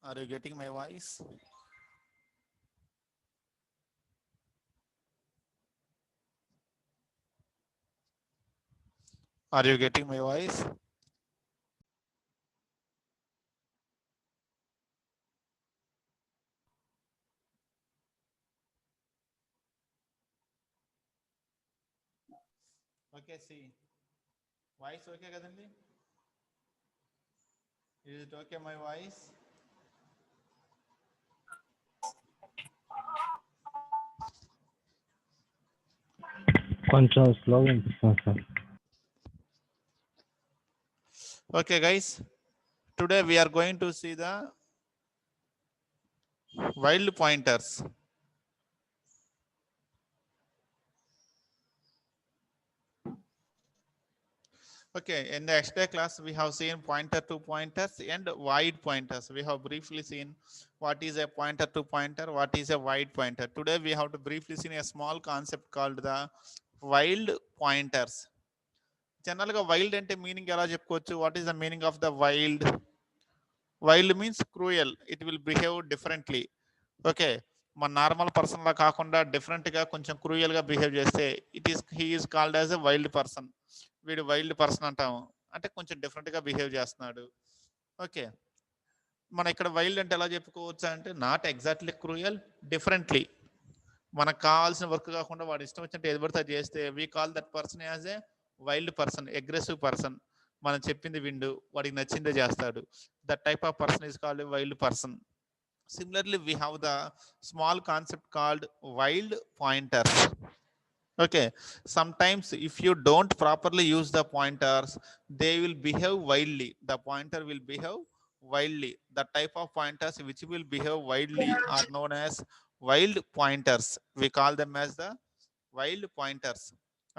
Are you getting my voice? Are you getting my voice? Okay, see. Voice okay kadandi? Is it okay my voice? కొంచెం స్లోగా వినిపిస్తుంది sir. Okay, guys. Today we are going to see the wild pointers. Okay, in the extra class we have seen pointer to pointers and wide pointers. We have briefly seen what is a pointer to pointer, what is a wide pointer. Today we have to briefly see a small concept called the wild pointers. జనరల్గా wild అంటే meaning ఎలా చెప్పుకోవచ్చు? What is the meaning of the wild? Wild means cruel, it will behave differently. Okay, మన normal person లా కాకుండా different గా కొంచెం cruel గా behave చేస్తే he is called as a wild person. వీడు వైల్డ్ పర్సన్ అంటాము, అంటే కొంచెం డిఫరెంట్ గా బిహేవ్ చేస్తున్నాడు. ఓకే, మన ఇక్కడ వైల్డ్ అంటే ఎలా చెప్పుకోవచ్చు అంటే నాట్ ఎగ్జాక్ట్లీ క్రూయల్, డిఫరెంట్లీ. మనకు కావాల్సిన వర్క్ కాకుండా వాడు ఇష్టం వచ్చినట్టు ఏది పడితే అది చేస్తే we call that person as a wild person, aggressive person. మనం చెప్పింది విండు, వాడికి నచ్చిందే చేస్తాడు. That type of person is called a wild person. Similarly, we have the small concept called wild pointers. Okay, sometimes if you don't properly use the pointers, they will behave wildly. The pointer will behave wildly. The type of pointers which will behave wildly are known as wild pointers. We call them as the wild pointers.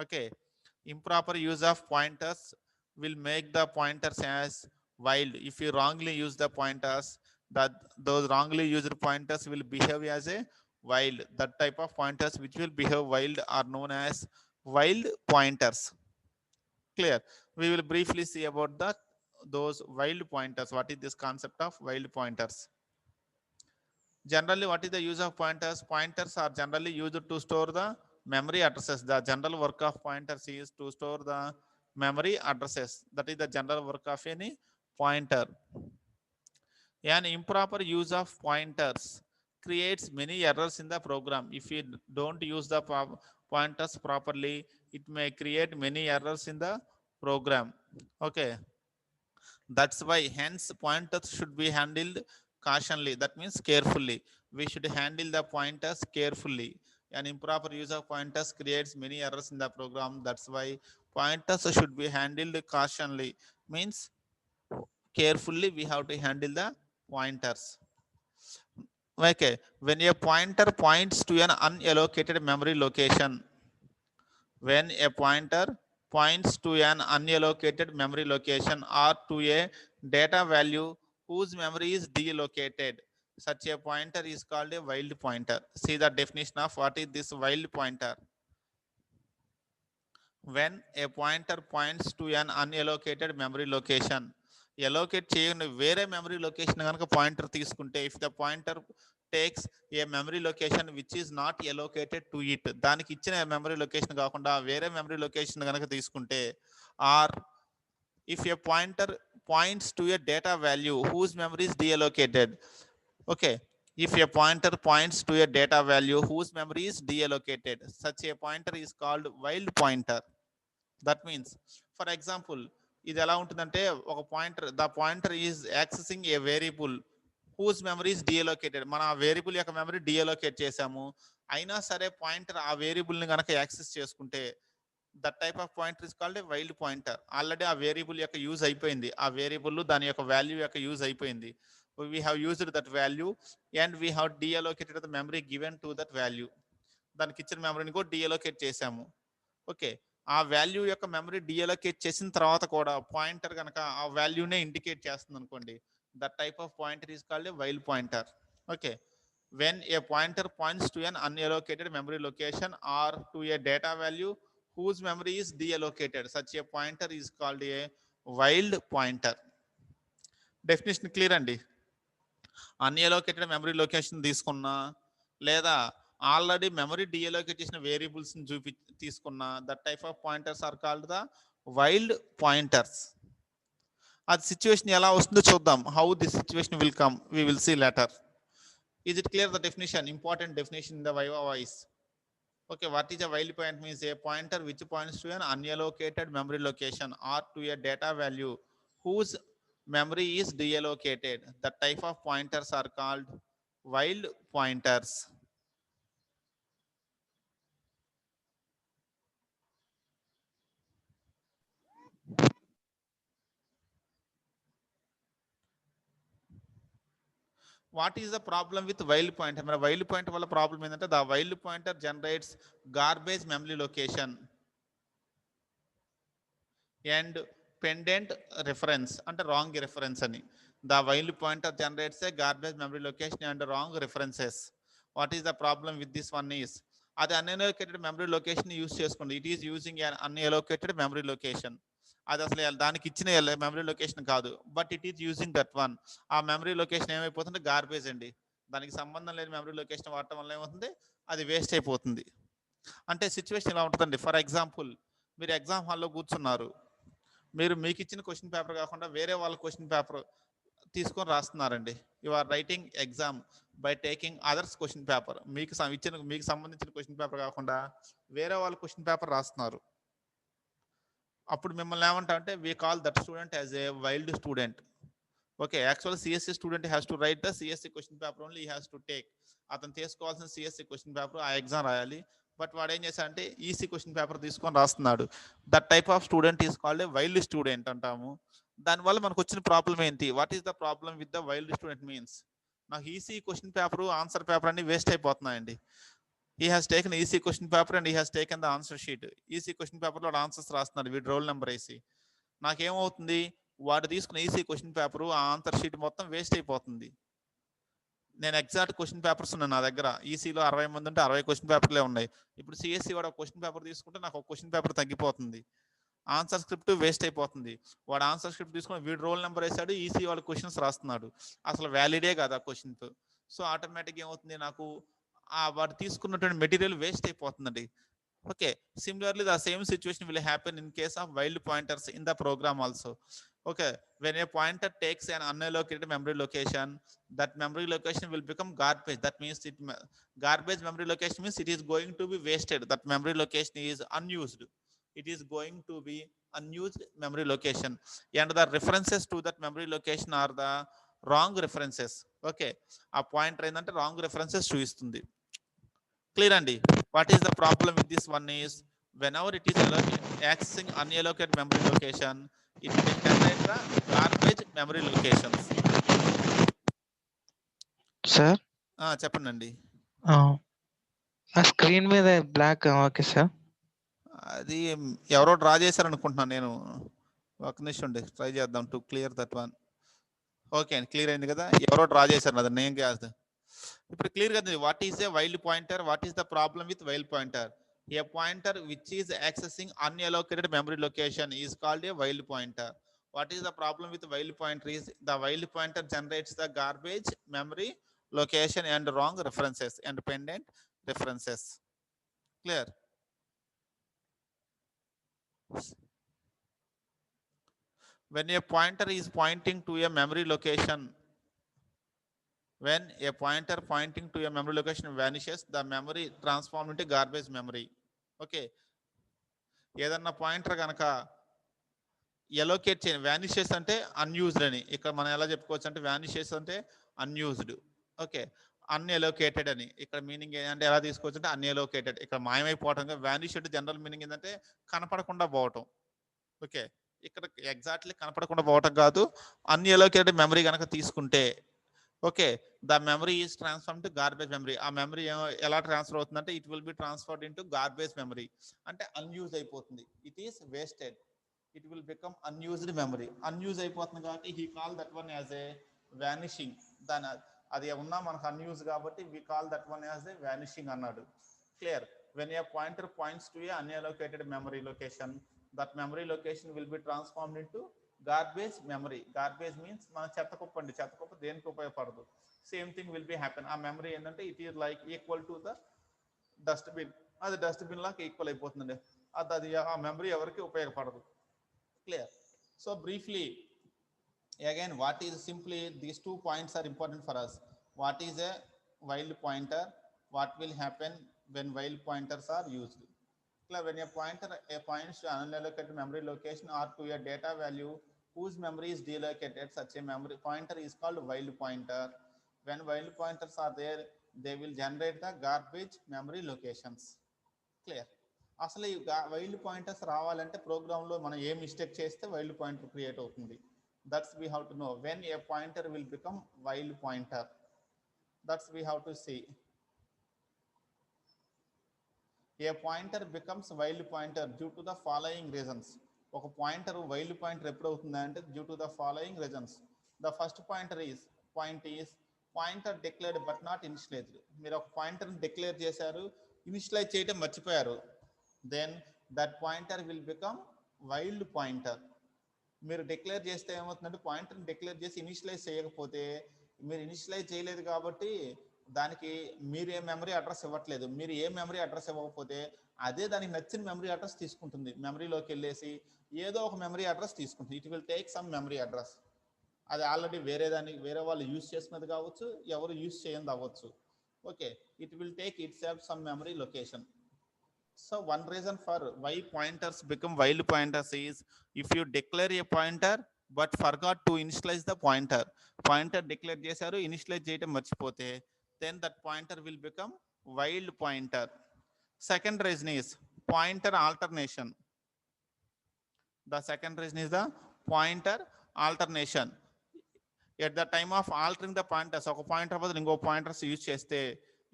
Okay, improper use of pointers will make the pointers as wild. If you wrongly use the pointers, that those wrongly used pointers will behave as a wild. That type of pointers which will behave wild are known as wild pointers. Clear? We will briefly see about the those wild pointers. What is this concept of wild pointers? Generally, what is the use of pointers? Pointers are generally used to store the memory addresses. The general work of pointers is to store the memory addresses. That is the general work of any pointer. An improper use of pointers creates many errors in the program. If you don't use the pointers properly, it may create many errors in the program. Okay, that's why hence pointers should be handled cautionly. That means carefully. We should handle the pointers carefully. An improper use of pointers creates many errors in the program. That's why pointers should be handled cautionly. Means carefully we have to handle the pointers. Okay, when a pointer points to an unallocated memory location, when a pointer points to an unallocated memory location or to a data value whose memory is deallocated, such a pointer is called a wild pointer. See the definition of what is this wild pointer. When a pointer points to an unallocated memory location, allocate చేయని వేరే memory location కనుక pointer తీసుకుంటే, if the pointer takes a memory location which is not allocated to it, దానికి ఇచ్చిన memory location కాకుండా వేరే memory location కనుక తీసుకుంటే, or if a pointer points to a data value whose memory is deallocated. Okay, if a pointer points to a data value whose memory is deallocated, such a pointer is called wild pointer. That means, for example, ఇది ఎలా ఉంటుందంటే ఒక pointer, the pointer is accessing a variable whose memory is deallocated. మన ఆ variable యొక్క memory డిఅలోకేట్ చేసాము, అయినా సరే పాయింటర్ ఆ వేరియబుల్ని కనుక యాక్సెస్ చేసుకుంటే, that type of pointer is called a wild pointer. Already ఆ వేరియబుల్ యొక్క యూజ్ అయిపోయింది, ఆ వేరియబుల్ దాని యొక్క వాల్యూ యొక్క యూజ్ అయిపోయింది. We have used that value and we have deallocated the memory given to that value. దానికి ఇచ్చిన మెమరీని కూడా డిఅలోకేట్ చేసాము. ఓకే, ఆ వాల్యూ యొక్క మెమరీ డిఅలోకేట్ చేసిన తర్వాత కూడా పాయింటర్ కనుక ఆ వాల్యూనే ఇండికేట్ చేస్తుంది అనుకోండి, that type of pointer is called a wild pointer. Okay, when a pointer points to an unallocated memory location or to a data value whose memory is deallocated, such a pointer is called a wild pointer. Definition clear అండి? Unallocated memory location తీసుకున్నా లేదా already memory డిఎలోకేట్ చేసిన variables తీసుకున్నా that type of pointers are called the wild pointers. అది situation ఎలా వస్తుందో చూద్దాం. How this situation will come we will see later. Is it clear the definition? Important definition in the Viva voice. Okay, what is a wild point? Means a pointer which points to an unallocated memory location or to a data value whose memory is deallocated. The type of pointers are called wild pointers. What is the problem with wild pointer? Wild pointer వల్ల problem ఏంటంటే the wild pointer generates garbage memory location and pendant reference అంటే wrong reference అని. The while pointer generates a garbage memory location and wrong references. What is the problem with this one is అది unallocated memory location use చేసుకోండి. It is using an unallocated memory location. అది అసలు దానికి ఇచ్చిన memory location కాదు, but it is using that one. ఆ memory location ఏమైపోతుంది? Garbage అండి. దానికి సంబంధం లేని మెమరీ లొకేషన్ వాడటం వల్ల ఏమవుతుంది? అది వేస్ట్ అయిపోతుంది. అంటే సిచ్యువేషన్ ఇలా ఉంటుందండి. ఫర్ ఎగ్జాంపుల్, మీరు ఎగ్జామ్ హాల్లో కూర్చున్నారు, మీరు మీకు ఇచ్చిన క్వశ్చన్ పేపర్ కాకుండా వేరే వాళ్ళ క్వశ్చన్ పేపర్ తీసుకొని రాస్తున్నారండి. You are writing exam by taking others question paper. మీకు సంబంధించిన క్వశ్చన్ పేపర్ కాకుండా వేరే వాళ్ళ క్వశ్చన్ పేపర్ రాస్తున్నారు. అప్పుడు మిమ్మల్ని ఏమంటా అంటే we call that student as a wild student. Okay, actual CSC student has to write the CSC question paper only, he has to take. అతను తీసుకోవాల్సిన సిఎస్సి క్వశ్చన్ పేపర్, ఆ ఎగ్జామ్ రాయాలి. బట్ వాడు ఏం చేశాడంటే ఈసీ క్వశ్చన్ పేపర్ తీసుకొని రాస్తున్నాడు. That type of student is called a wild student అంటాము. దానివల్ల మనకు వచ్చిన ప్రాబ్లం ఏంటి? What is the problem with the wild student means నాకు EC question paper, answer paper అన్ని waste అయిపోతున్నాయండి. He has taken easy question paper and he has taken the answer sheet. EC question paper లో answers రాస్తున్నాడు, వీడు roll number వేసి. నాకేమవుతుంది? వాడు తీసుకున్న EC question paper, ఆ answer sheet మొత్తం వేస్ట్ అయిపోతుంది. నేను ఎగ్జాక్ట్ క్వశ్చన్ పేపర్స్ ఉన్నాయి నా దగ్గర. ఈసీలో 60 మంది ఉంటే 60 క్వశ్చన్ పేపర్లే ఉన్నాయి. ఇప్పుడు సిఎస్సి వాడు ఒక క్వశ్చన్ పేపర్ తీసుకుంటే నాకు ఒక క్వశ్చన్ పేపర్ తగ్గిపోతుంది, ఆన్సర్ స్క్రిప్ట్ వేస్ట్ అయిపోతుంది. వాడు ఆన్సర్ స్క్రిప్ట్ తీసుకుని వీడు రోల్ నెంబర్ వేసాడు, ఈసీ వాడు క్వశ్చన్స్ రాస్తున్నాడు, అసలు వ్యాలిడే కాదు ఆ క్వశ్చన్. సో ఆటోమేటిక్గా ఏమవుతుంది? నాకు వాడు తీసుకున్నటువంటి మెటీరియల్ వేస్ట్ అయిపోతుందండి. Okay, similarly the same situation will happen in case of wild pointers in the program also. Okay, when a pointer takes an unallocated memory location, that memory location will become garbage. That means garbage memory location means it is going to be wasted. That memory location is unused. It is going to be unused memory location, and the references to that memory location are the wrong references. Okay, ఆ pointer ఏంటంటే wrong references చూపిస్తుంది. Clear అండి? What is the problem with this one is whenever it is accessing unallocated memory location, it will generate the garbage memory locations. Sir చెప్పండి. ఆ screen మీద black. Okay sir, అది ఎవరో draw చేశారు అనుకుంటున్నాను నేను. ఒక నిమిషం అండి, ట్రై చేద్దాం to clear that one. Okay అండి, క్లియర్ అయింది కదా? ఎవరో డ్రా చేశారు, అది నేను కాదు. ఇప్పుడు క్లియర్ కదా? What is a wild pointer? What is the problem with wild pointer? A pointer which is accessing unallocated memory location is called a wild pointer. What is the problem with wild pointer? Is the wild pointer generates the garbage memory location and wrong references and pendant references. Clear? When a pointer is pointing to a memory location, when a pointer pointing to a memory location vanishes, the memory transforms into garbage memory. Okay, ఏదన్నా pointer కనుక allocate చేయని, vanishes అంటే unused అని. ఇక్కడ మనం ఎలా చెప్పుకోవచ్చు అంటే వానిషెస్ అంటే అన్యూజ్డ్. ఓకే, అన్ఎలోకేటెడ్ అని ఇక్కడ మీనింగ్ ఏంటంటే ఎలా తీసుకోవచ్చు అంటే అన్ఎలోకేటెడ్, ఇక్కడ మాయమైపోవటం. వానిష్డ్ జనరల్ మీనింగ్ ఏంటంటే కనపడకుండా పోవటం. ఓకే, ఇక్కడ ఎగ్జాక్ట్లీ కనపడకుండా పోవటం కాదు, అన్ఎలోకేటెడ్ మెమరీ కనుక తీసుకుంటే okay, the memory is transform to garbage memory. ఆ మెమరీ ఎలా ట్రాన్స్ఫర్ అవుతుందంటే it will be transferred into garbage memory, అంటే అన్యూజ్ అయిపోతుంది. It is wasted, it will become unused memory. Unuse అయిపోతుంది కాబట్టి he call that one as a vanishing. దాని అది ఉన్నా మనకు అన్యూజ్ కాబట్టి we call that one as a vanishing అన్నాడు. Clear? When a pointer points to a unallocated memory location, that memory location will be transformed into garbage memory. Garbage means మన చెత్త కుప్ప అండి. చెత్త కుప్ప దేనికి ఉపయోగపడదు. Same thing will be happen. ఆ మెమరీ ఏంటంటే it is like equal to the dustbin. అది డస్ట్బిన్ లాగా ఈక్వల్ అయిపోతుందండి. అది ఆ మెమరీ ఎవరికి ఉపయోగపడదు. Clear. So briefly again, what is simply these 2 points are important for us. What is a while pointer? What will happen when while pointers are used? When a pointer points to unallocated memory location or to a data value whose memory is delocated, such a memory pointer is called while pointer. When while pointers are there, they will generate the garbage memory locations. Clear. అసలు ఈ wild pointers రావాలంటే ప్రోగ్రాంలో మనం ఏ mistake చేస్తే wild pointer create అవుతుంది. That's we have to know when a pointer will become while pointer. That's we have to see. A pointer becomes while pointer due to the following reasons. ఒక pointer wild pointer ఎప్పుడు అవుతుంది అంటే due to the following reasons. The first pointer is pointer declared but not initialized. మీరు ఒక pointer declare చేశారు, initialize చేయడం మర్చిపోయారు, then that pointer will become wild pointer. మీరు డిక్లేర్ చేస్తే ఏమవుతుందంటే పాయింటర్ని డిక్లేర్ చేసి ఇనిషియలైజ్ చేయకపోతే, మీరు ఇనిషియలైజ్ చేయలేదు కాబట్టి దానికి మీరు ఏ మెమరీ అడ్రస్ ఇవ్వట్లేదు. మీరు ఏ మెమరీ అడ్రస్ ఇవ్వకపోతే అదే దానికి నచ్చిన మెమరీ అడ్రస్ తీసుకుంటుంది. మెమరీలోకి వెళ్ళేసి ఏదో ఒక మెమరీ అడ్రస్ తీసుకుంటుంది. It will take some memory address. అది ఆల్రెడీ వేరే వాళ్ళు యూజ్ చేసినది కావచ్చు, ఎవరు యూజ్ చేయంది అవ్వచ్చు. Okay, it will take it self some memory location. So one reason for why pointers become while pointers is if you declare a pointer but forgot to initialize the pointer. Pointer declare చేశారు, initialize చేయడం మర్చిపోతే then that pointer will become while pointer. Second reason is pointer alternation. The second reason is the pointer alternation. At the time of altering the pointers, ఒక pointer బదులు ఇంకో pointers use చేస్తే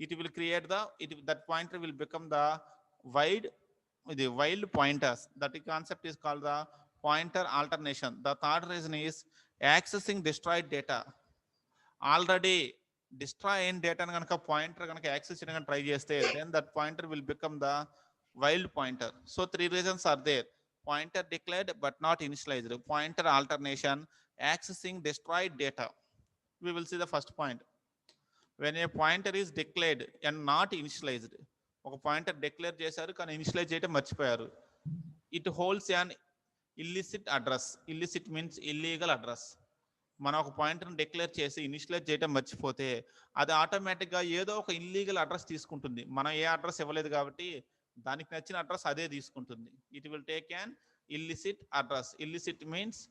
it will create that pointer will become the while pointers. That concept is called the pointer alternation. The third reason is accessing destroyed data. Already destroy అయిన డేటాను కనుక pointer కనుక access చేయడానికి try చేస్తే then that pointer will become the while pointer. So 3 reasons are there: pointer declared but not initialized, pointer alternation, accessing destroyed data. We will see the first point. When a pointer is declared and not initialized, ఒక pointer declare చేశారు కానీ initialise చేయడం మర్చిపోయారు, it holds an illicit address. Illicit means illegal address. మనం ఒక పాయింటర్ని declare చేసి initialise చేయడం మర్చిపోతే అది ఆటోమేటిక్గా ఏదో ఒక ఇల్లీగల్ అడ్రస్ తీసుకుంటుంది. మనం ఏ అడ్రస్ ఇవ్వలేదు కాబట్టి దానికి నచ్చిన అడ్రస్ అదే తీసుకుంటుంది. It will take an illicit address. Illicit means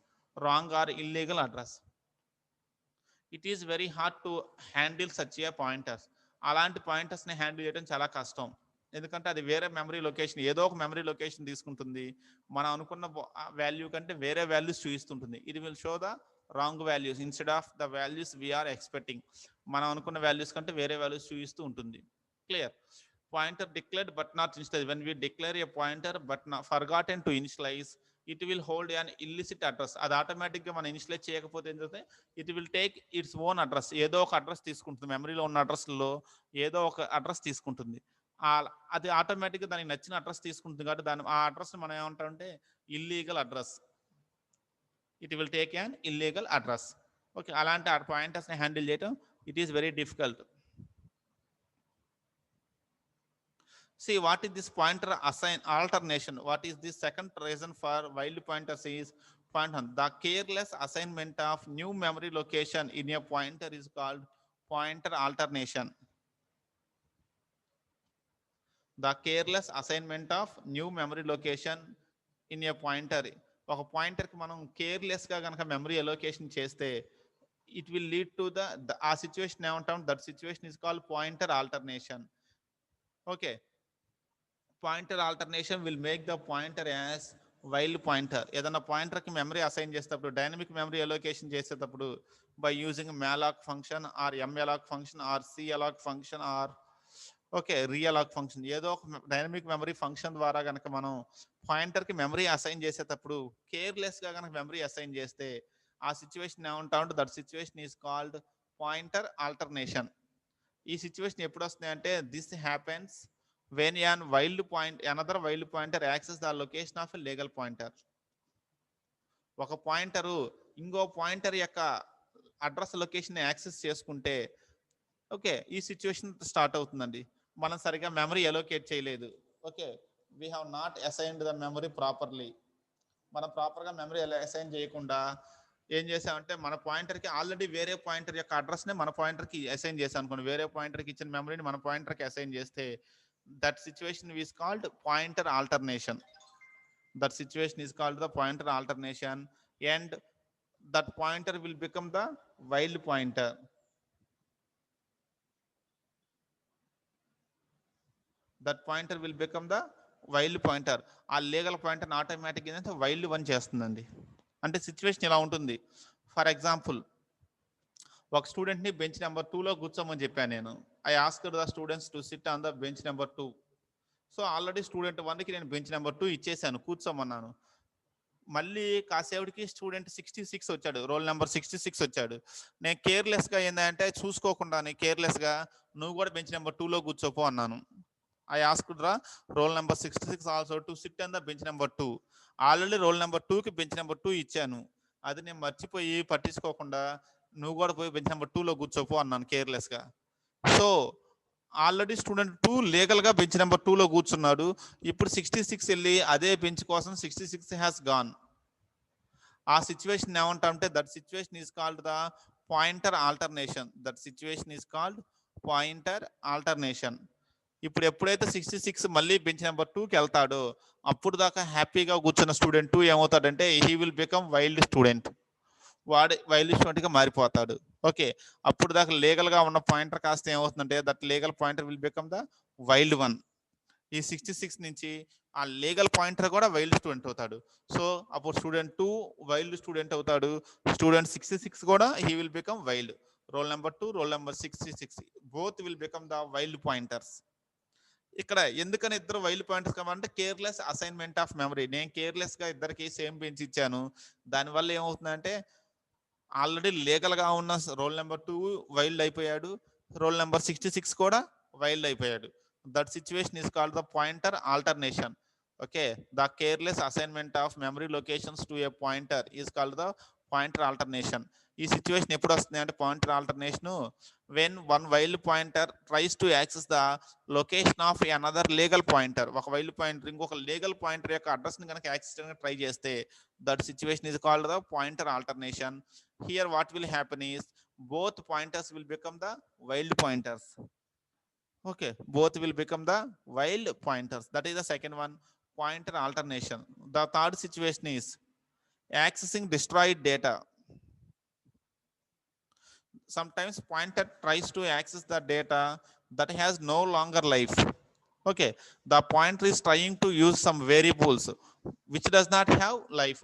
wrong or illegal address. It is very hard to handle such a pointers. అలాంటి పాయింటర్స్ని హ్యాండిల్ చేయడం చాలా కష్టం. ఎందుకంటే అది వేరే మెమరీ లొకేషన్, ఏదో ఒక మెమరీ లొకేషన్ తీసుకుంటుంది. మనం అనుకున్న వాల్యూ కంటే వేరే వాల్యూస్ చూపిస్తుంటుంది. ఇది will show the wrong values instead of the values we're expecting. మనం అనుకున్న వాల్యూస్ కంటే వేరే వాల్యూస్ చూపిస్తూ ఉంటుంది. Clear. Pointer declared but not initialize. When we declare a pointer but forgotten to initialize, it will hold an illicit address. అది ఆటోమేటిక్గా మనం initialize చేయకపోతే ఏంటంటే it will take its own address. ఏదో ఒక అడ్రస్ తీసుకుంటుంది. మెమరీలో ఉన్న అడ్రస్లో ఏదో ఒక అడ్రస్ తీసుకుంటుంది. అది ఆటోమేటిక్గా దానికి నచ్చిన అడ్రస్ తీసుకుంటుంది కాబట్టి ఆ అడ్రస్ మనం ఏమంటామంటే illegal address. It will take an illegal address. Okay, అలాంటి ఆ పాయింటర్స్ని హ్యాండిల్ చేయడం it is very difficult. See, what is this pointer assign alternation? What is the second reason for while pointers is the careless assignment of new memory location in a pointer is called pointer alternation. The careless assignment of new memory location in a pointer. ఒక పాయింటర్కి మనం కేర్లెస్గా కనుక memory allocation చేస్తే it will lead to ఆ situation ఏమంటాం, that situation is called pointer alternation. Okay, pointer alternation will make the pointer as wild pointer. ఏదైనా పాయింటర్కి memory assign చేసేటప్పుడు, dynamic memory allocation చేసేటప్పుడు by using malloc function are malloc function are calloc function are realloc function, ఏదో ఒక dynamic memory function ద్వారా కనుక మనం పాయింటర్కి memory assign చేసేటప్పుడు కేర్లెస్గా కనుక మెమరీ అసైన్ చేస్తే ఆ సిచ్యువేషన్ ఏమంటామంటే that situation is called pointer alternation. ఈ సిచ్యువేషన్ ఎప్పుడు వస్తుంది అంటే this happens when another while pointer access the location of a legal pointer. ఒక పాయింటరు ఇంకో పాయింటర్ యొక్క అడ్రస్ లొకేషన్ యాక్సెస్ చేసుకుంటే ఓకే ఈ సిచ్యువేషన్ స్టార్ట్ అవుతుందండి. మనం సరిగా మెమరీ అలోకేట్ చేయలేదు. Okay we have not assigned the memory properly. మనం ప్రాపర్గా మెమరీ అసైన్ చేయకుండా ఏం చేసామంటే మన పాయింటర్కి ఆల్రెడీ వేరే పాయింటర్ యొక్క అడ్రస్ని మన పాయింటర్కి అసైన్ చేసాం అనుకోండి. వేరే పాయింటర్కి ఇచ్చిన మెమరీని మన పాయింటర్కి అసైన్ చేస్తే that situation is called pointer alternation. That situation is called the pointer alternation, and that pointer will become the wild pointer. That pointer will become the wild pointer. ఆ లీగల్ పాయింటర్ ఆటోమేటిక్ ఏంటంటే wild one చేస్తుందండి. అంటే situation ఇలా ఉంటుంది. For example ఒక స్టూడెంట్ని bench number 2లో కూర్చోమని చెప్పాను నేను. I asked the students to SIT on the bench number 2. So already student 1కి నేను బెంచ్ నెంబర్ 2 ఇచ్చేసాను, కూర్చోమన్నాను. మళ్ళీ కాసేపటికి స్టూడెంట్ 66 వచ్చాడు, రోల్ నెంబర్ 66 వచ్చాడు. నేను కేర్లెస్గా ఏంటంటే చూసుకోకుండా కేర్లెస్గా నువ్వు కూడా బెంచ్ నెంబర్ 2లో కూర్చోపో అన్నాను. ఐ ఆస్క్డ్ రా role number 66 also to SIT on the bench number 2. Already roll number 2కి బెంచ్ నెంబర్ 2 ఇచ్చాను. అది నేను మర్చిపోయి పట్టించుకోకుండా నువ్వు కూడా పోయి బెంచ్ నెంబర్ 2లో కూర్చోపో అన్నాను కేర్లెస్గా. సో ఆల్రెడీ స్టూడెంట్ 2 లీగల్గా బెంచ్ నెంబర్ 2లో కూర్చున్నాడు. ఇప్పుడు 66 వెళ్ళి అదే బెంచ్ కోసం 66 హ్యాస్ గాన్. ఆ సిచ్యువేషన్ ఏమంటామంటే that situation is called the pointer alternation. That situation is called pointer alternation. ఇప్పుడు ఎప్పుడైతే 66 మళ్ళీ బెంచ్ నెంబర్ 2కి వెళ్తాడో అప్పుడు దాకా హ్యాపీగా కూర్చున్న స్టూడెంట్ 2 ఏమవుతాడంటే he will become wild student. వాడు వైల్డ్ స్టూడెంట్గా మారిపోతాడు. ఓకే అప్పుడు దాకా లీగల్గా ఉన్న పాయింటర్ కాస్త ఏమవుతుందంటే that legal pointer will become the wild one. ఈ 66 నుంచి ఆ లీగల్ పాయింటర్ కూడా వైల్డ్ స్టూడెంట్ అవుతాడు. సో అప్పుడు స్టూడెంట్ 2 వైల్డ్ స్టూడెంట్ అవుతాడు. స్టూడెంట్ 66 కూడా he will become wild. Role number 2 role number 66 both will become the wild pointers. ఇక్కడ ఎందుకని ఇద్దరు వైల్డ్ పాయింటర్స్ కావాలంటే కేర్లెస్ అసైన్మెంట్ ఆఫ్ మెమరీ. నేను కేర్లెస్గా ఇద్దరికి సేమ్ బెంచ్ ఇచ్చాను. దానివల్ల ఏమవుతుందంటే ఆల్రెడీ లీగల్గా ఉన్న రోల్ నెంబర్ 2 వైల్డ్ అయిపోయాడు, రోల్ నెంబర్ 66 కూడా వైల్డ్ అయిపోయాడు. That situation is called the pointer alternation. Okay the careless assignment of memory locations to a pointer is called the pointer alternation. ఈ situation ఎప్పుడు వస్తుంది అంటే pointer alternation when one wild pointer tries to access the location of another legal pointer. ఒక wild pointer ఇంకొక legal pointer యొక్క అడ్రస్ని కనుక access చేయడానికి ట్రై చేస్తే that situation is called the pointer alternation. Here what will happen is both pointers will become the wild pointers. Okay both will become the wild pointers. That is the second one, pointer alternation. The third situation is accessing destroyed data. Sometimes pointer tries to access the data that has no longer life. Okay the pointer is trying to use some variables which does not have life.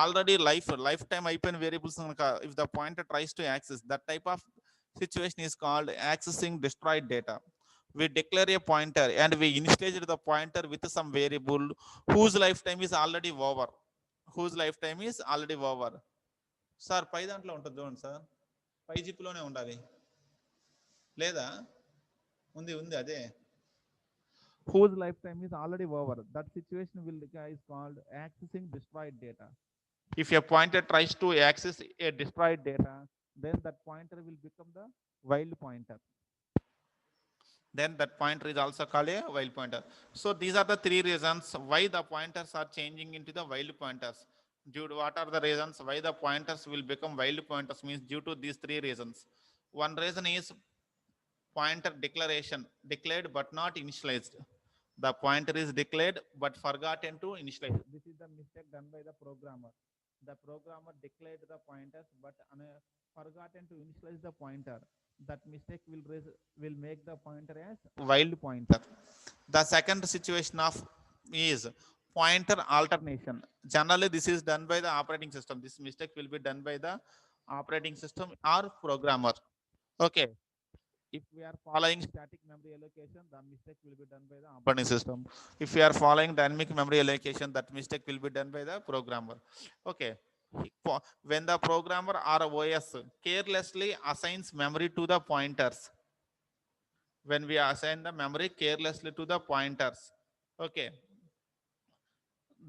Already lifetime అయిపోయిన variables if the pointer tries to access that type of situation is called accessing destroyed data. We declare a pointer and we initialize the pointer with some variable whose lifetime is already over. Whose lifetime is already over. Sir పై దాంట్లో ఉంటుంది చూడండి sir, పై జిప్లోనే ఉండాలి లేదా ఉంది అదే. Whose lifetime is already over. That situation is called accessing destroyed data. If a pointer tries to access a destroyed data, then that pointer will become the wild pointer. Then that pointer is also called a wild pointer. So these are the three reasons why the pointers are changing into the wild pointers. What are the reasons why the pointers will become wild pointers? Means due to these three reasons. One reason is pointer declaration, declared but not initialized. The pointer is declared but forgotten to initialize. This is the mistake done by the programmer. The programmer declared the pointers but forgotten to initialize the pointer. That mistake will make the pointer as wild pointer. The second situation of is pointer alternation. Generally this is done by the operating system. This mistake will be done by the operating system or programmer. Okay if we are following static memory allocation, the mistake will be done by the operating system. If we are following dynamic memory allocation, that mistake will be done by the programmer. Okay when the programmer or OS carelessly assigns memory to the pointers, when we assign the memory carelessly to the pointers, okay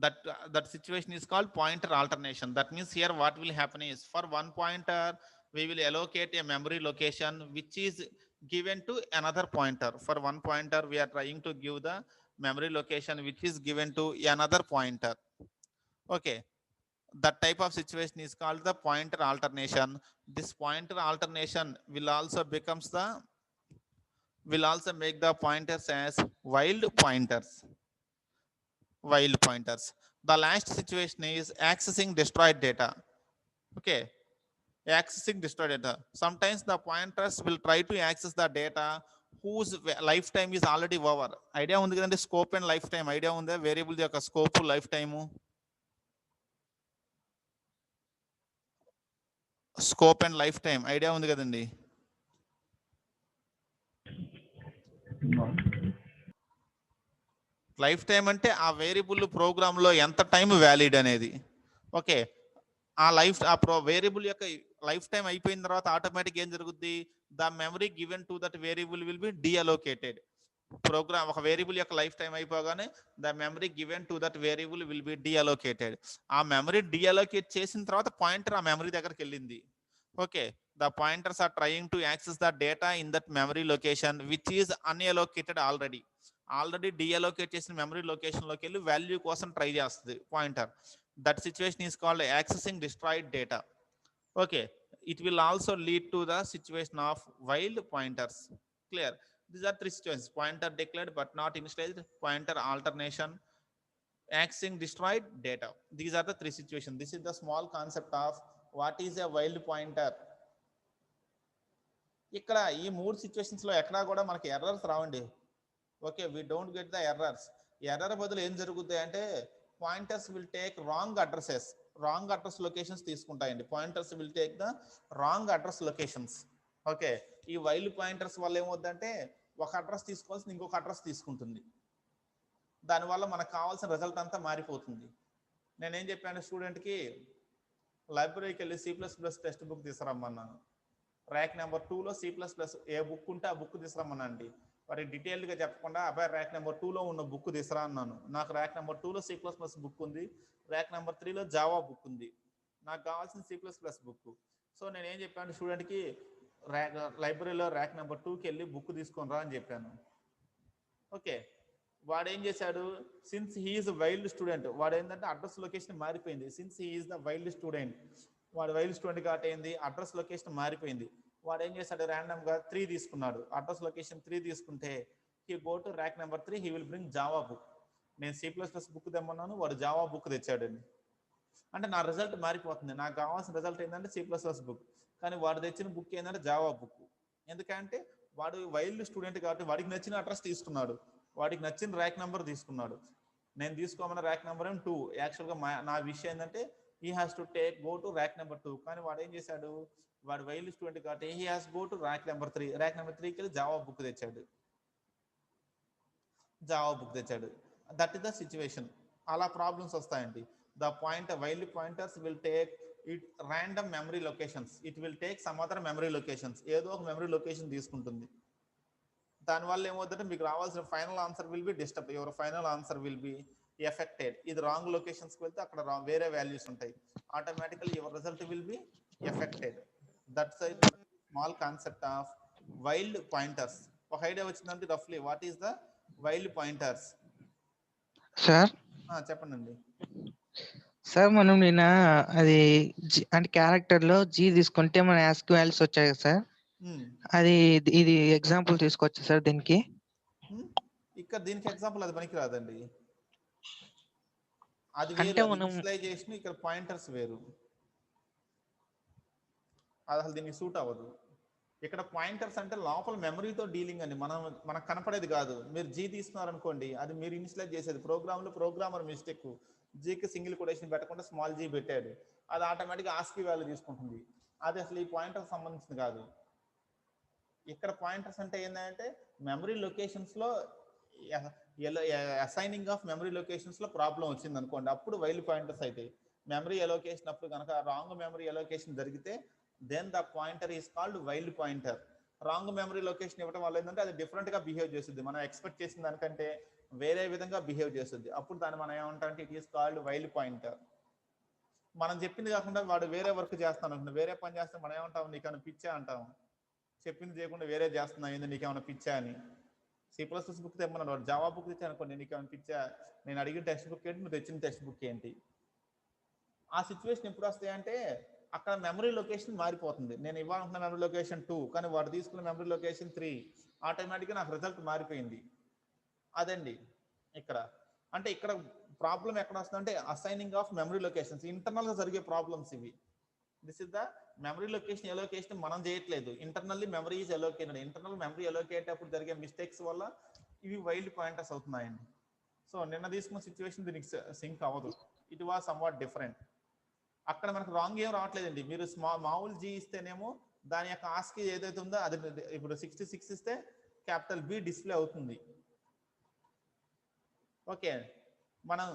that situation is called pointer alternation. That means here what will happen is, for one pointer we will allocate a memory location which is given to another pointer. For one pointer we are trying to give the memory location which is given to another pointer. Okay, that type of situation is called the pointer alternation. This pointer alternation will also make the pointers as wild pointers. The last situation is accessing destroyed data. Okay, accessing destroyed data. Sometimes the pointers will try to access the data whose lifetime is already over. Idea ఉంది కదండి, scope and life time idea ఉందా? Variable యొక్క scope life time. Scope and life time idea ఉంది కదండి. Life time అంటే ఆ variable program లో ఎంత టైం వ్యాలిడ్ అనేది. ఓకే, ఆ వేరియబుల్ యొక్క లైఫ్ టైం అయిపోయిన తర్వాత ఆటోమేటిక్ ఏం జరుగుద్ది? The memory given to that variable will be deallocated. Program ఒక వేరియబుల్ యొక్క లైఫ్ టైం అయిపోగానే the memory given to that variable will be deallocated. ఆ మెమరీ డీఅలోకేట్ చేసిన తర్వాత పాయింటర్ ఆ మెమరీ దగ్గరికి వెళ్ళింది. Okay, the pointers are trying to access the data in that memory location which is unallocated already deallocate చేసిన memory location లోకి వెళ్ళి value కోసం ట్రై చేస్తుంది pointer. That situation is called accessing destroyed data. Okay, it will also lead to the situation of wild pointers. Clear? These are three situations: pointer declared but not initialized, pointer alternation, accessing destroyed data. These are the three situations. This is the small concept of what is a wild pointer. ఇక్కడ ఈ మూడు situations లో ఎక్కడా కూడా మనకి errors రావండి. Okay, we don't get the errors. Error బదులు ఏం జరుగుతాయి అంటే, pointers will take wrong address locations తీసుకుంటాయండి. Pointers will take the wrong address locations. Okay, ఈ వైల్డ్ పాయింటర్స్ వల్ల ఏమవుతుందంటే, ఒక అడ్రస్ తీసుకోవాల్సింది ఇంకొక అడ్రస్ తీసుకుంటుంది. దానివల్ల మనకు కావాల్సిన రిజల్ట్ అంతా మారిపోతుంది. నేనేం చెప్పాను స్టూడెంట్కి, లైబ్రరీకి వెళ్ళి C++ టెక్స్ట్ బుక్ తీసుకురమ్మన్నాను. ర్యాక్ నెంబర్ 2లో C++ ఏ బుక్ ఉంటే ఆ బుక్ తీసుకురమ్మనండి. వారికి డీటెయిల్డ్గా చెప్పకుండా, అబ్బాయి ర్యాక్ నెంబర్ 2లో ఉన్న బుక్ తీసుకురా అన్నాను. నాకు ర్యాక్ నెంబర్ 2లో C++ బుక్ ఉంది, ర్యాక్ నెంబర్ 3లో జావా బుక్ ఉంది. నాకు కావాల్సిన C++ బుక్. సో నేను ఏం చెప్పాను స్టూడెంట్కి, లైబ్రరీలో ర్యాక్ నెంబర్ 2కి వెళ్ళి బుక్ తీసుకొని రా అని చెప్పాను. ఓకే, వాడు ఏం చేశాడు, సిన్స్ హీఈస్ వైల్డ్ స్టూడెంట్, వాడు ఏంటంటే అడ్రస్ లొకేషన్ మారిపోయింది. Since he is the wild student, వాడు వైల్డ్ స్టూడెంట్ కాబట్టి ఏంది, అడ్రస్ లొకేషన్ మారిపోయింది. వాడు ఏం చేశాడు, ర్యాండమ్ గా 3 తీసుకున్నాడు. అడ్రస్ లొకేషన్ 3 తీసుకుంటే, he go to rack number 3, he will bring Java book. నేను C++ బుక్ తెమ్మన్నాను, వాడు జావా బుక్ తెచ్చాడండి. అంటే నా రిజల్ట్ మారిపోతుంది. నాకు కావాల్సిన రిజల్ట్ ఏంటంటే C++ బుక్, కానీ వాడు తెచ్చిన బుక్ ఏంటంటే జావా బుక్. ఎందుకంటే వాడు వైల్డ్ స్టూడెంట్ కాబట్టి వాడికి నచ్చిన అడ్రస్ తీసుకున్నాడు, వాడికి నచ్చిన ర్యాక్ నెంబర్ తీసుకున్నాడు. నేను తీసుకోమన్న ర్యాక్ నెంబర్ 2. యాక్చువల్గా నా విషయం ఏంటంటే, he has to go to rack number 2. కానీ వాడు ఏం చేశాడు, వాడు వైల్డ్ స్టూడెంట్ కాబట్టి he has go to rack number 3. Rack number 3కి వెళ్ళి జావా బుక్ తెచ్చాడు. That is the situation. అలా ప్రాబ్లమ్స్ వస్తాయండి. The wild pointers will take it random memory locations. It will take some other memory locations. ఏదో ఒక memory location తీసుకుంటుంది. దానివల్ల ఏమవుతుందంటే, మీకు రావాల్సిన final answer will be disturb. Your final answer will be affected. ఇది రాంగ్ లొకేషన్స్కి వెళ్తే అక్కడ వేరే వాల్యూస్ ఉంటాయి. Automatically your result will be affected. That's a small concept of wild pointers. ఒక ఐడియా వచ్చిందంటే రఫ్లీ what is the wild pointers? Sir చెప్పండి. సార్ మనం నిన్న అది అంటే క్యారెక్టర్ లో G తీసుకుంటే మన యాస్క్ వాల్యూస్ వచ్చాయి కదా సార్, అది ఇది ఎగ్జాంపుల్ తీసుకోవచ్చా సార్ దీనికి? ఇక్కడ దీనికి ఎగ్జాంపుల్ అది పనికి రాదండి. అది అంటే వేరు, మనం ఇనిషియలైజేషన్. ఇక్కడ పాయింటర్స్ వేరు, అది అసలు దీనికి సూట్ అవ్వదు. ఇక్కడ పాయింటర్స్ అంటే లోపల మెమరీతో డీలింగ్ అండి. మనకు కనపడేది కాదు. మీరు G తీసుకున్నారనుకోండి, అది మీరు ఇనిషియలైజ్ చేసేది. ప్రోగ్రామర్ మిస్టేక్, Gకి సింగిల్ కొటేషన్ పెట్టకుండా స్మాల్ G పెట్టాడు. అది ఆటోమేటిక్గా ఆస్కీ వాల్యూ తీసుకుంటుంది. అది అసలు ఈ పాయింటర్ సంబంధించింది కాదు. ఇక్కడ పాయింటర్స్ అంటే ఏంటంటే, మెమరీ లొకేషన్స్ లో అసైనింగ్ ఆఫ్ మెమరీ లొకేషన్స్ లో ప్రాబ్లం వచ్చింది అనుకోండి, అప్పుడు వైల్డ్ పాయింటర్స్ అయితే. మెమరీ ఎలోకేషన్ అప్పుడు కనుక రాంగ్ మెమరీ ఎలోకేషన్ జరిగితే, then the pointer is called wild pointer. Wrong memory location ఇవ్వడం వల్ల ఏంటంటే అది డిఫరెంట్ గా బిహేవ్ చేస్తుంది. మనం ఎక్స్పెక్ట్ చేసిన దానికంటే వేరే విధంగా బిహేవ్ చేస్తుంది. అప్పుడు దాన్ని మనం ఏమంటామంటే it is called wild pointer. మనం చెప్పింది కాకుండా వాడు వేరే వర్క్ చేస్తాను అనుకుంటే, వేరే పని చేస్తే మనం ఏమంటాం, నీకేమైనా పిచ్చా అంటాం. చెప్పింది చేయకుండా వేరే చేస్తున్నా, ఏంది నీకేమైనా పిచ్చా అని. C++ బుక్ తెమ్మన్నాడు, వాడు జావా బుక్ తెచ్చా అనుకోండి, నీకేమైనా పిచ్చా, నేను అడిగిన టెక్స్ట్ బుక్ ఏంటి, నువ్వు తెచ్చిన టెక్స్ట్ బుక్ ఏంటి. ఆ సిచ్యువేషన్ ఎప్పుడు వస్తాయి అంటే అక్కడ మెమరీ లొకేషన్ మారిపోతుంది. నేను ఇవ్వాలనుకున్న మెమరీ లొకేషన్ 2, కానీ వాడు తీసుకున్న మెమరీ లొకేషన్ 3. ఆటోమేటిక్గా నాకు రిజల్ట్ మారిపోయింది. అదండి ఇక్కడ. అంటే ఇక్కడ ప్రాబ్లం ఎక్కడ వస్తుందంటే assigning of memory locations, internal గా జరిగే ప్రాబ్లమ్స్ ఇవి. This is the memory location allocation మనం చేయట్లేదు, internally memory is allocated. Internal memory allocate అప్పుడు జరిగే మిస్టేక్స్ వల్ల ఇవి వైల్డ్ పాయింటర్స్ అవుతున్నాయండి. సో నిన్న తీసుకున్న సిచ్యువేషన్ దీనికి సింక్ అవ్వదు, ఇట్ వాజ్ సమ్వాట్ డిఫరెంట్. అక్కడ మనకు రాంగ్ ఏం రావట్లేదండి. మీరు మామూలు జీ ఇస్తేనేమో దాని యొక్క ఆస్కీ ఏదైతే ఉందో అది ఇప్పుడు 66 ఇస్తే క్యాపిటల్ బి డిస్ప్లే అవుతుంది. ఓకే, మనం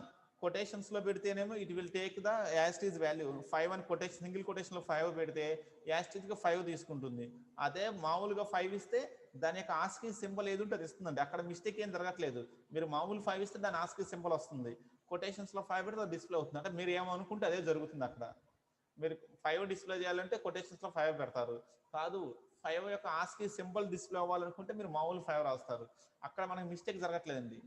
కొటేషన్స్ లో పెడితేనేమో ఇట్ విల్ టేక్ ద యాస్టీజ్ వాల్యూ 5 అని కొటేషన్, సింగిల్ కొటేషన్ లో 5 పెడితే యాస్టీజ్ గా 5 తీసుకుంటుంది. అదే మామూలుగా 5 ఇస్తే దాని యొక్క ఆస్కీ సింబల్ ఏది ఉంటే అది ఇస్తుందండి. అక్కడ మిస్టేక్ ఏం జరగట్లేదు. మీరు మామూలు 5 ఇస్తే దాని ఆస్కీ సింబల్ వస్తుంది, కొటేషన్స్ లో 5 పెడితే డిస్ప్లే అవుతుంది. అంటే మీరు ఏమనుకుంటే అదే జరుగుతుంది. అక్కడ మీరు 5 డిస్ప్లే చేయాలంటే కొటేషన్స్ లో 5 పెడతారు, కాదు 5 యొక్క ఆస్కీ సింబల్ డిస్ప్లే అవ్వాలనుకుంటే మీరు మామూలు 5 రాస్తారు. అక్కడ మనకి మిస్టేక్ జరగట్లేదండి.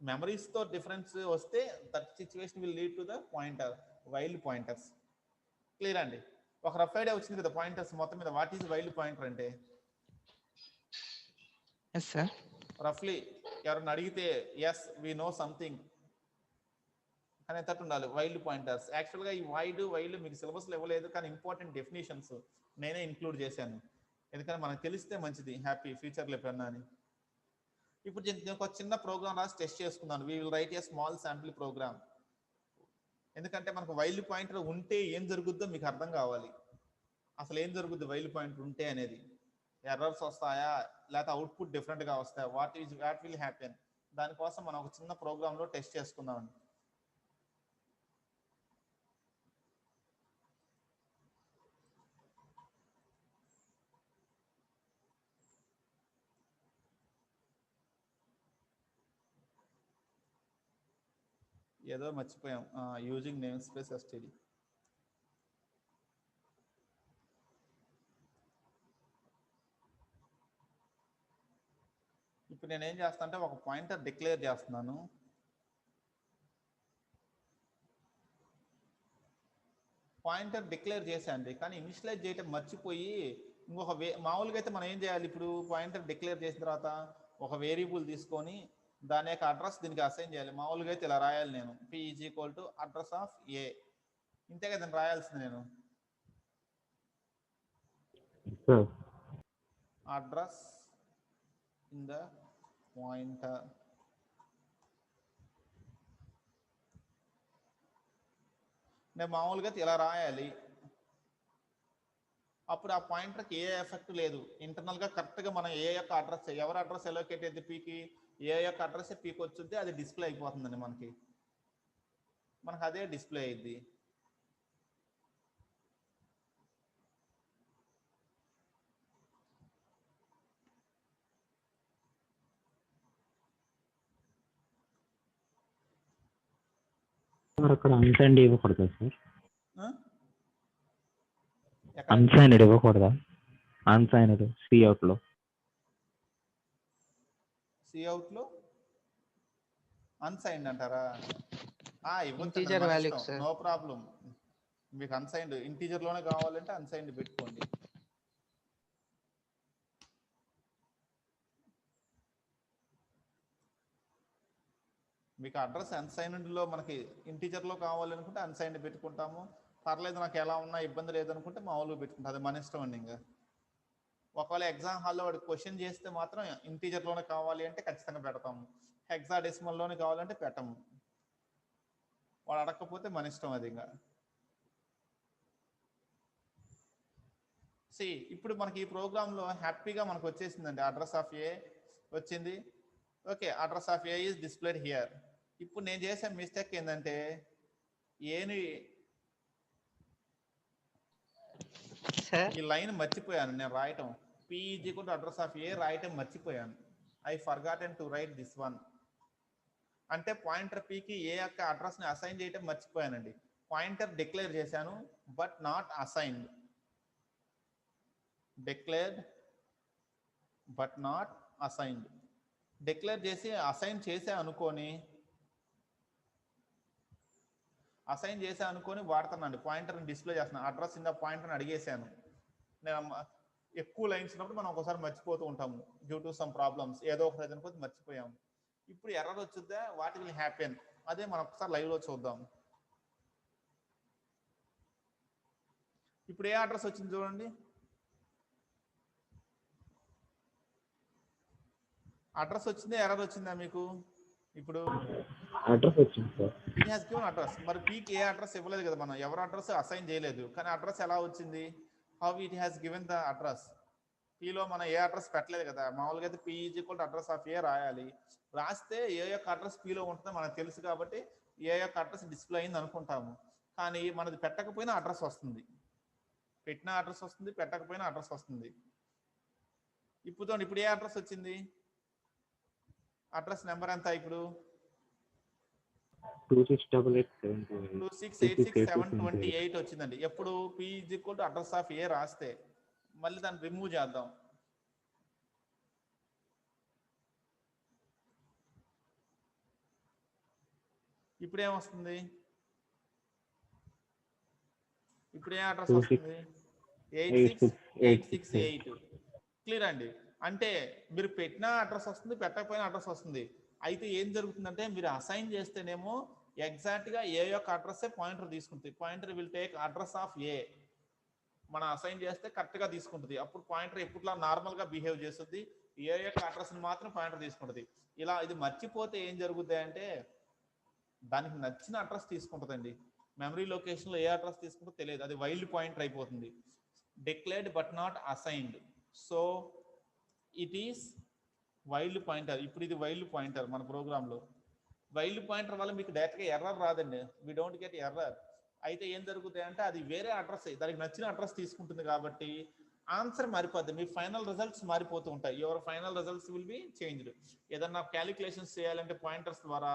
మెమరీస్ తో డిఫరెన్స్ వస్తే that situation will lead to the pointer, wild pointers. Clear అండి? ఒక రఫ్ ఐడియా వచ్చింది కదా పాయింటర్స్ మొత్తం మీద. వాట్ ఈజ్ వైల్డ్ పాయింటర్ అంటే? Yes sir. రఫ్లీ ఎవరైనా అడిగితే ఎస్ వి నో సంథింగ్ అనేటట్టు ఉండాలి వైల్డ్ పాయింటర్స్. యాక్చువల్గా ఈ వైల్డ్ మీకు సిలబస్లో ఇవ్వలేదు, కానీ ఇంపార్టెంట్ డెఫినేషన్స్ నేనే ఇంక్లూడ్ చేశాను. ఎందుకంటే మనకు తెలిస్తే మంచిది, హ్యాపీ ఫ్యూచర్లో ఎప్పుడన్నా అని. ఇప్పుడు నేను ఒక చిన్న ప్రోగ్రామ్ రాసి టెస్ట్ చేసుకున్నాను. We will write a small sample program. ఎందుకంటే మనకు వైల్డ్ పాయింటర్ ఉంటే ఏం జరుగుద్దో మీకు అర్థం కావాలి. అసలు ఏం జరుగుద్ది వైల్డ్ పాయింటర్ ఉంటే అనేది. ఎర్రర్స్ వస్తాయా, లేకపోతే అవుట్పుట్ డిఫరెంట్గా వస్తాయా, వాట్ విల్ హ్యాపెన్. దానికోసం మనం ఒక చిన్న ప్రోగ్రాంలో టెస్ట్ చేసుకుందామండి. ఏదో మర్చిపోయాం, యూజింగ్ నేమ్ స్పేస్ ఎస్టీడీ. ఇప్పుడు నేను ఏం చేస్తా అంటే ఒక పాయింటర్ డిక్లేర్ చేస్తున్నాను. పాయింటర్ డిక్లేర్ చేశాండి, కానీ ఇనిషియలైజ్ చేయటం మర్చిపోయి ఇంకొక మామూలుగా అయితే మనం ఏం చేయాలి, ఇప్పుడు పాయింటర్ డిక్లేర్ చేసిన తర్వాత ఒక వేరియబుల్ తీసుకొని దాని యొక్క అడ్రస్ దీనికి అసైన్ చేయాలి. మామూలుగా అయితే ఇలా రాయాలి నేను, p = అడ్రస్ ఆఫ్ ఏ. ఇంతే కదా రాయాల్సింది నేను, అడ్రస్ ఇన్ ద పాయింటర్. నేను మామూలుగా ఇలా రాయాలి. అప్పుడు ఆ పాయింటర్కి ఏ ఎఫెక్ట్ లేదు. ఇంటర్నల్గా కరెక్ట్గా మనం ఏ యొక్క అడ్రస్, ఎవరి అడ్రస్ ఎలోకేట్ అయితే పీకి, ఏ యొక్క అడ్రస్ పీకి వచ్చింది అది డిస్ప్లే అయిపోతుందండి. మనకు అదే డిస్ప్లే అయింది. అక్కడ అన్సైన్డ్ ఇవ్వకూడదా సార్? ఎక్కడ అన్సైన్డ్ ఇవ్వకూడదా? అన్సైన్డ్ సిఅవుట్లో. సిఅవుట్లో అన్సైన్డ్ అంటారా? ఇవ్వచ్చు, integer value sir. No problem. మీకు అన్సైన్డ్ ఇంటీజర్ లోనే కావాలంటే అన్సైన్డ్ పెట్టుకోండి. మీకు అడ్రస్ అన్సైన్డ్ లో మనకి ఇంటీజర్ లో కావాలనుకుంటే అన్సైన్డ్ పెట్టుకుంటాము. పర్లేదు నాకు ఎలా ఉన్నా ఇబ్బంది లేదనుకుంటే మామూలుగా పెట్టుకుంటాం. అది మన ఇష్టం అండి. ఇంకా ఒకవేళ ఎగ్జామ్ హాల్లో వాడు క్వశ్చన్ చేస్తే మాత్రం ఇంటీజర్ లోనే కావాలి అంటే ఖచ్చితంగా పెడతాము. హెక్సాడెసిమల్ లోనే కావాలంటే పెట్టము. వాడు అడగకపోతే మన ఇష్టం అది. ఇంకా ఇప్పుడు మనకి ఈ ప్రోగ్రామ్ లో హ్యాపీగా మనకు వచ్చేసిందండి, అడ్రస్ ఆఫ్ ఏ వచ్చింది. Okay, address of A is displayed here. ఇప్పుడు నేను చేసే మిస్టేక్ ఏంటంటే ఏని ఈ లైన్ మర్చిపోయాను నేను రాయటం. p p is equal to address of a రాయటం మర్చిపోయాను. I forgotten to write this one. అంటే పాయింటర్ p కి a యొక్క అడ్రస్ ని అసైన్ చేయటం మర్చిపోయానండి. పాయింటర్ డిక్లేర్ చేశాను but not assigned. Declared but not assigned. Declare చేసి అసైన్ చేసే అనుకొని వాడుతున్నాను. పాయింటర్ని డిస్ప్లే చేస్తున్నాను. అడ్రస్ ఇన్ ద పాయింటర్ని అడిగేశాను. నేను ఎక్కువ లైన్స్ ఉన్నప్పుడు మనం ఒకసారి మర్చిపోతూ ఉంటాము డ్యూ టు సమ్ ప్రాబ్లమ్స్. ఏదో ఒక రీజన్ కోసం మర్చిపోయాము. ఇప్పుడు ఎర్రర్ వచ్చిందా, వాట్ విల్ హ్యాపెన్, అదే మనం ఒకసారి లైవ్లో చూద్దాం. ఇప్పుడు ఏ అడ్రస్ వచ్చింది చూడండి. అడ్రస్ వచ్చిందా, ఎర్రర్ వచ్చిందా మీకు? ఇప్పుడు అడ్రస్ వచ్చింది సార్. ఈ హాస్ గివెన్ అడ్రస్. మరి పీకి ఏ అడ్రస్ ఇవ్వలేదు కదా, మనం ఎవరు అడ్రస్ అసైన్ చేయలేదు. కానీ అడ్రస్ ఎలా వచ్చింది? How it has given the address. పీలో మనం ఏ అడ్రస్ పెట్టలేదు కదా. మామూలుగా అయితే p is equal to address of a రాయాలి. రాస్తే ఏ యొక్క అడ్రస్ పీలో ఉంటుందో మనకు తెలుసు కాబట్టి ఏ యొక్క అడ్రస్ డిస్ప్లే అయింది అనుకుంటాము. కానీ మనది పెట్టకపోయినా అడ్రస్ వస్తుంది, పెట్టిన అడ్రస్ వస్తుంది, పెట్టకపోయినా అడ్రస్ వస్తుంది. ఇప్పుడు ఏ అడ్రస్ వచ్చింది? అడ్రస్ నెంబర్ ఎంత ఇప్పుడు? 2688,728 వచ్చిందండి. ఎప్పుడు p is equal to address of a రాస్తే. మళ్ళీ దాన్ని రిమూవ్ చేద్దాం. ఇప్పుడు ఏమొస్తుంది? ఇప్పుడు ఏ అడ్రస్ వస్తుంది? 86868. క్లియర్ అండి. అంటే మీరు పెట్టిన అడ్రస్ వస్తుంది, పెట్టకపోయినా అడ్రస్ వస్తుంది. అయితే ఏం జరుగుతుందంటే మీరు అసైన్ చేస్తేనేమో ఎగ్జాక్ట్ గా ఏ యొక్క అడ్రస్ పాయింటర్ తీసుకుంటుంది. Pointer will take address of a. మనం అసైన్ చేస్తే కరెక్ట్ గా తీసుకుంటుంది. అప్పుడు పాయింటర్ ఎప్పుడులా నార్మల్ గా బిహేవ్ చేస్తుంది. ఏ యొక్క అడ్రస్ ని మాత్రం పాయింటర్ తీసుకుంటుంది. ఇలా ఇది మర్చిపోతే ఏం జరుగుతుంది అంటే దానికి నచ్చిన అడ్రస్ తీసుకుంటుందండి. మెమరీ లొకేషన్ లో ఏ అడ్రస్ తీసుకుంటో తెలియదు, అది వైల్డ్ పాయింటర్ అయిపోతుంది. Declared but not assigned. So it is wild pointer. ఇప్పుడు ఇది వైల్డ్ పాయింటర్ మన ప్రోగ్రామ్ లో. వైల్డ్ పాయింటర్ వల్ల మీకు డైరెక్ట్గా ఎర్రర్ రాదండి. We don't get error. అయితే ఏం జరుగుతాయి అంటే అది వేరే అడ్రస్, దానికి నచ్చిన అడ్రస్ తీసుకుంటుంది కాబట్టి ఆన్సర్ మారిపోద్ది. మీ ఫైనల్ రిజల్ట్స్ మారిపోతూ ఉంటాయి. Your final results will be changed. ఏదన్నా క్యాలిక్యులేషన్స్ చేయాలంటే పాయింటర్స్ ద్వారా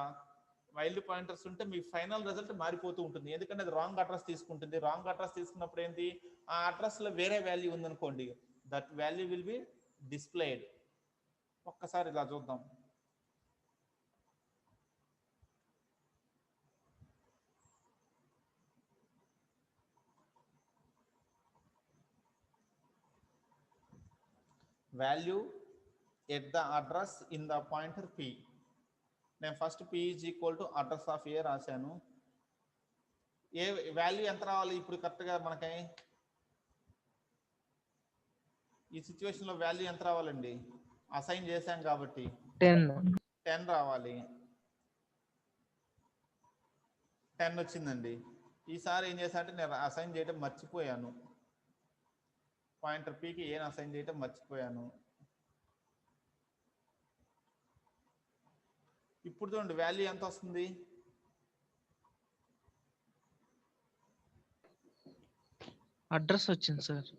వైల్డ్ పాయింటర్స్ ఉంటే మీ ఫైనల్ రిజల్ట్ మారిపోతూ ఉంటుంది. ఎందుకంటే అది రాంగ్ అడ్రస్ తీసుకుంటుంది. రాంగ్ అడ్రస్ తీసుకున్నప్పుడు ఏంటి, ఆ అడ్రస్ లో వేరే వాల్యూ ఉందనుకోండి, that value will be displayed. ఒక్కసారి ఇలా చూద్దాం. Value at the address in the pointer p. నేను first p is equal to address of a రాశాను. ఏ వాల్యూ ఎంత రావాలి ఇప్పుడు కరెక్ట్గా మనకి? ఈ సిచ్యువేషన్ లో వాల్యూ ఎంత రావాలండి? అసైన్ చేశాం కాబట్టి 10 రావాలి. 10 వచ్చిందండి. ఈసారి ఏం చేశానంటే నేను అసైన్ చేయడం మర్చిపోయాను. పాయింటర్ పీకి ఏం అసైన్ చేయడం మర్చిపోయాను. ఇప్పుడు చూడండి వాల్యూ ఎంత వస్తుంది? అడ్రస్ వచ్చింది సార్.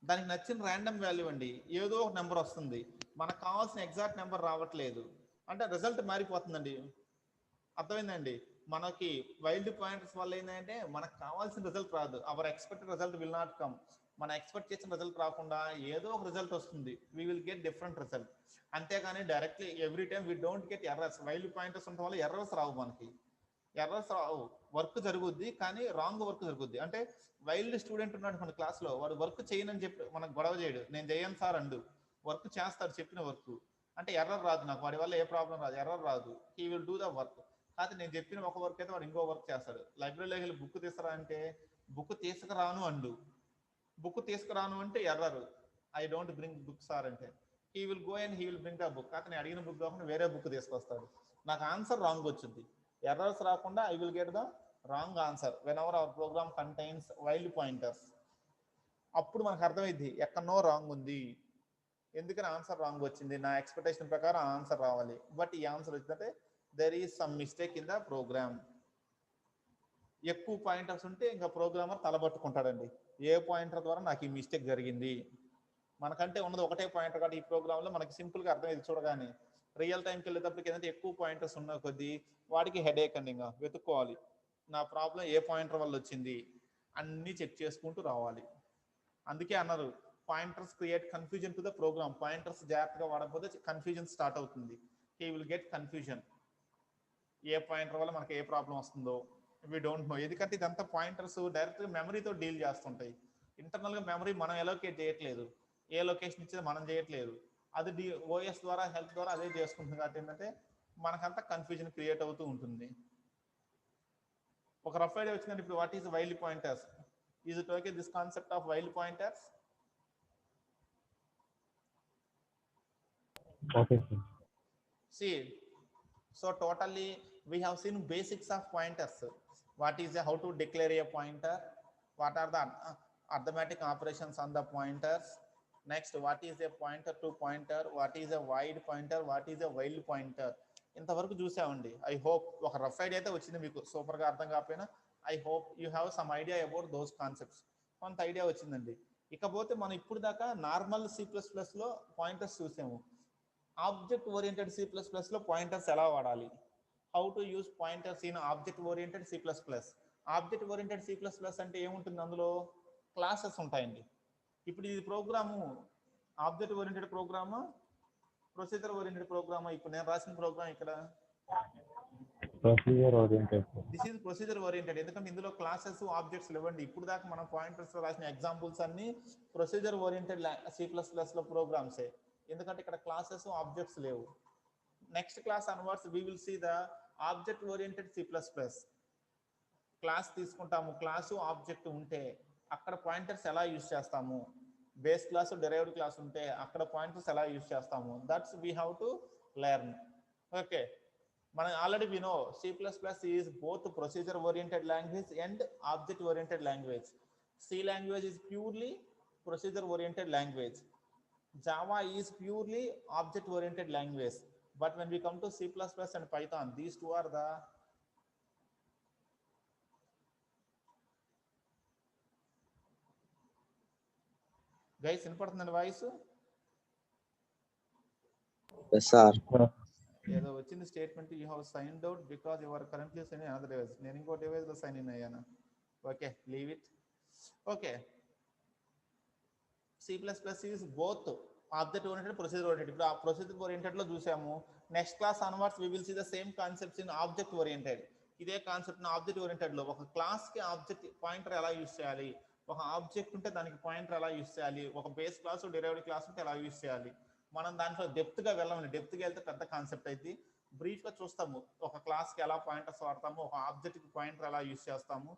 దానికి నచ్చిన ర్యాండమ్ వాల్యూ అండి, ఏదో ఒక నెంబర్ వస్తుంది. మనకు కావాల్సిన ఎగ్జాక్ట్ నెంబర్ రావట్లేదు అంటే రిజల్ట్ మారిపోతుందండి. అర్థమైందండి? మనకి వైల్డ్ పాయింటర్స్ వల్ల ఏంటంటే మనకు కావాల్సిన రిజల్ట్ రాదు. Our expected result will not come. మనం ఎక్స్పెక్ట్ చేసిన రిజల్ట్ రాకుండా ఏదో ఒక రిజల్ట్ వస్తుంది. We will get different result. అంతేగాని directly every time we don't get errors. Wild pointers ఉండటం వల్ల ఎర్రర్స్ రావు. మనకి ఎర్రర్స్ రావు. వర్క్ జరుగుద్ది కానీ రాంగ్ వర్క్ జరుగుద్ది. అంటే వైల్డ్ స్టూడెంట్ ఉన్నాడు మన క్లాస్ లో, వాడు వర్క్ చేయనని చెప్పి మనకు గొడవ చేయడు. నేను చేయను సార్ అండు, వర్క్ చేస్తాడు చెప్పిన వర్క్. అంటే ఎర్రర్ రాదు నాకు, వాడి వల్ల ఏ ప్రాబ్లం రాదు, ఎర్రర్ రాదు. He will do the work. కాకపోతే నేను చెప్పిన ఒక వర్క్ అయితే వాడు ఇంకో వర్క్ చేస్తాడు. లైబ్రరీలోకి వెళ్ళి బుక్ తీసుకురా అంటే బుక్ తీసుకురాను అండు, బుక్ తీసుకురాను అంటే error. I don't bring book sir అంటే he will go and he will bring the book. కాకపోతే నేను అడిగిన బుక్ కాకుండా వేరే బుక్ తీసుకొస్తాడు. నాకు ఆన్సర్ రాంగ్ వచ్చింది. ఎర్రర్స్ రాకుండా I will get the wrong answer whenever our program contains wild pointers. అప్పుడు మనకు అర్థమైంది ఎక్కడనో రాంగ్ ఉంది, ఎందుకని ఆన్సర్ రాంగ్ వచ్చింది. నా ఎక్స్పెక్టేషన్ ప్రకారం ఆన్సర్ రావాలి, బట్ ఈ ఆన్సర్ వచ్చిందంటే there is some mistake in the program. ఎక్కువ పాయింటర్స్ ఉంటే ఇంకా ప్రోగ్రామర్ తలబట్టుకుంటాడండి, ఏ పాయింటర్ ద్వారా నాకు ఈ మిస్టేక్ జరిగింది. మనకంటే ఉన్నది ఒకటే పాయింటర్ కాబట్టి ఈ ప్రోగ్రామ్ లో మనకి సింపుల్ గా అర్థమైంది చూడగానే. రియల్ టైంకి వెళ్ళేటప్పటికి ఏంటంటే ఎక్కువ పాయింటర్స్ ఉన్న కొద్దీ వాడికి హెడేక్ అండి, ఇంకా వెతుక్కోవాలి నా ప్రాబ్లం ఏ పాయింటర్ వల్ల వచ్చింది అన్ని చెక్ చేసుకుంటూ రావాలి. అందుకే అన్నారు pointers create confusion to the program. Pointers జాగ్రత్తగా వాడకపోతే కన్ఫ్యూజన్ స్టార్ట్ అవుతుంది. He will get confusion. ఏ పాయింటర్ వల్ల మనకి ఏ ప్రాబ్లం వస్తుందో వి డోంట్ నో. ఎందుకంటే ఇదంతా పాయింటర్స్ డైరెక్ట్గా మెమరీతో డీల్ చేస్తుంటాయి. ఇంటర్నల్గా మెమరీ మనం ఎలోకేట్ చేయట్లేదు, ఏ లొకేషన్ ఇచ్చేది మనం చేయట్లేదు, అది ఓఎస్ ద్వారా హెల్ప్ ద్వారా అదే చేసుకుంటుంది. కాబట్టి ఏంటంటే మనకంతా కన్ఫ్యూజన్ క్రియేట్ అవుతూ ఉంటుంది. ఒక రఫ్ ఐడియా వచ్చిందంటే ఇప్పుడు what is wild pointers? Is it okay this concept of wild pointers? Okay, sir. See, so totally we have seen basics of pointers. What is how to declare a pointer? What are the arithmetic operations on the pointers? Next, what is a pointer to pointer? What is a wide pointer? What is a wild pointer? ఇంతవరకు చూసామండి. I hope ఒక rough idea అయితే వచ్చింది మీకు. సూపర్గా అర్థం కాకపోయినా I hope you have some idea about those concepts. కొంత ఐడియా వచ్చిందండి. ఇకపోతే మనం ఇప్పుడు దాకా నార్మల్ C++లో పాయింటర్స్ చూసాము. ఆబ్జెక్ట్ ఓరియంటెడ్ C++లో పాయింటర్స్ ఎలా వాడాలి? How to use pointers in object oriented C++. Object oriented C++ అంటే ఏముంటుంది? అందులో క్లాసెస్ ఉంటాయండి. ఇప్పుడు ఇది ప్రోగ్రాము ఆబ్జెక్ట్ ఓరియంటెడ్ ప్రోగ్రామా, ప్రొసీజర్ ఓరియంటెడ్ ప్రోగ్రామా? ఇప్పుడు నేను రాసిన ప్రోగ్రామ్ ఇక్కడ Procedure oriented, sir. This is procedure oriented. ఎందుకంటే ఇందులో క్లాసెస్ ఆబ్జెక్ట్స్ ఇవ్వండి. ఇప్పుడు దాకా మనం పాయింటర్స్ రాసిన ఎగ్జాంపుల్స్ అన్ని ప్రొసీజర్ ఓరియంటెడ్ C++లో ప్రోగ్రామ్సే. ఎందుకంటే ఇక్కడ క్లాసెస్ ఆబ్జెక్ట్స్ లేవు. Next class onwards we will see the object oriented C++. Class తీసుకుంటాము, క్లాసు ఆబ్జెక్ట్ ఉంటే అక్కడ పాయింటర్స్ ఎలా యూజ్ చేస్తాము, బేస్ క్లాస్ డెరైవ్డ్ క్లాస్ ఉంటే అక్కడ పాయింటర్స్ ఎలా యూజ్ చేస్తాము, that's we have to learn. Okay, మనం already we know C++ is both procedure oriented language and object oriented language. C language is purely procedure oriented language. Java is purely object oriented language. But when we come to C++ and Python, these two are the guys వినపడుతుందండి voice? Yes, sir. ఏదో వచ్చింది statement, you have signed out because you are currently sign in another device. నేను ఇంకో device లో sign in అయ్యాను. Okay, leave it. Okay, C++ is both object oriented procedure oriented. ఇప్పుడు ఆ procedure oriented లో చూసాము. Next class onwards we will see the same concepts in object oriented. ఇదే concept object oriented లో ఒక class కి object pointer ఎలా use చేయాలి, ఒక ఆబ్జెక్ట్ ఉంటే దానికి పాయింటర్ ఎలా యూజ్ చేయాలి, ఒక బేస్ క్లాస్ డెరైవ్డ్ క్లాస్ ఉంటే ఎలా యూజ్ చేయాలి. మనం దాంట్లో డెప్త్ గా వెళ్ళాలి. డెప్త్ గా వెళ్తే పెద్ద కాన్సెప్ట్ అయితే బ్రీఫ్ గా చూస్తాము. ఒక క్లాస్ కి ఎలా పాయింటర్స్ వాడతాము, ఒక ఆబ్జెక్ట్ కి పాయింటర్ ఎలా యూజ్ చేస్తాము,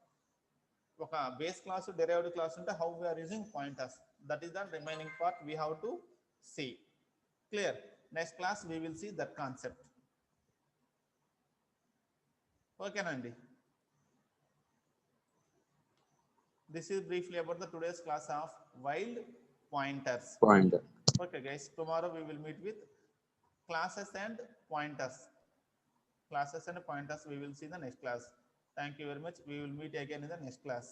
ఒక బేస్ క్లాస్ డెరైవ్డ్ క్లాస్ ఉంటే how we are using pointers. That is the remaining part we have to see. Clear? Next class we will see that concept. ఓకేనండి. This is briefly about the today's class of wild pointers. Pointer. Okay guys, tomorrow we will meet with classes and pointers. Classes and pointers we will see in the next class. Thank you very much. We will meet again in the next class.